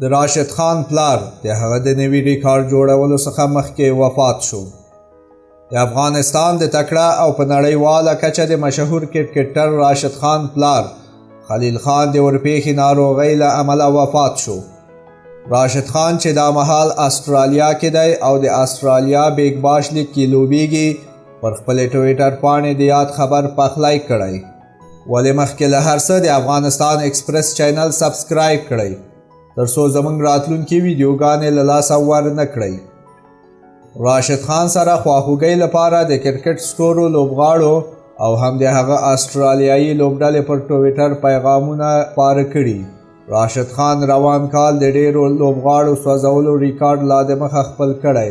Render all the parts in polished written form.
د راشد خان پلار د هغه د نوي ریکارډ جوړولو څخه مخکې وفات شو. د افغانستان د تکړه او په نړیواله کچه د مشهور کرکټر راشد خان پلار خلیل خان د ورپېښې ناروغۍ له امله وفات شو. راشد خان چې دا مهال استرالیا کې دی او د استرالیا بیگ باش لیګ کې لوبیږي پر خپل ټویټر پاڼې د یاد خبر پخلی کړی. ولې مخکې له هر څه د افغانستان ایکسپریس چینل سبسکرایب کړئ ترڅو زموږ راتلونکي ویډیوګانې له لاسه ورنه کړئ. راشد خان سره خواخوږۍ لپاره د کرکټ ستورو لوبغاړو او هم د هغه استرالیایي لوبډلې پر ټویټر پیغامونه خپاره کړي. راشد خان روان کال د ډیرو لوبغاړو سوځولو ریکارډ لا دمخه خپل کړی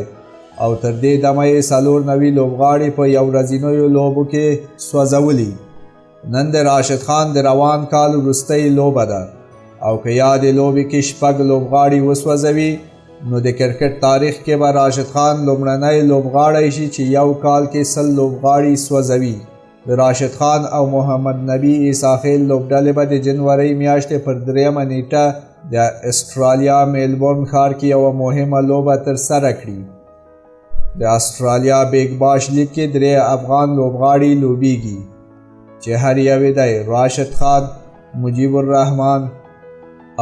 او تر دې دمه یې 94 لوبغاړي په یو ورځنیو لوبو کې سوځولي. نن د راشد خان د روان کال وروستۍ لوبه ده او که یادې لوبې کې 6 لوبغاړي وسوځوي نو د کرکټ تاریخ کې به راشد خان لومړنی لوبغاړی شي چې یو کال کې 100 لوبغاړي سوځوي. د راشد خان او محمد نبی عیساخیل لوبډلې به د جنورۍ میاشتې پر 3 نیټه د استرالیا میلبورن ښار کې یوه مهمه لوبه ترسره کړي. د استرالیا بیگ باش لیګ کې 3 افغان لوبغاړي لوبیږي چې هر یو دی راشد خان، مجیب الرحمن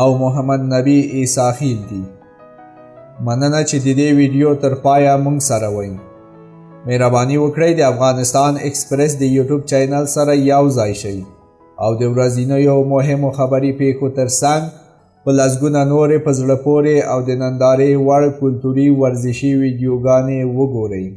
او محمد نبی عیساخیل دي. مننه چې د دې ویډیو تر پایه مونږ سره وئ. مهرباني وکړئ د افغانستان ایکسپریس د یوټیوب چینل سره یو ځای شئ او د ورځنیو مهمو خبري پیښو ترڅنګ په لسګونه نورې په زړه پورې او د نندارې وړ کلتوري ورزشي ویډیوګانې وګورئ.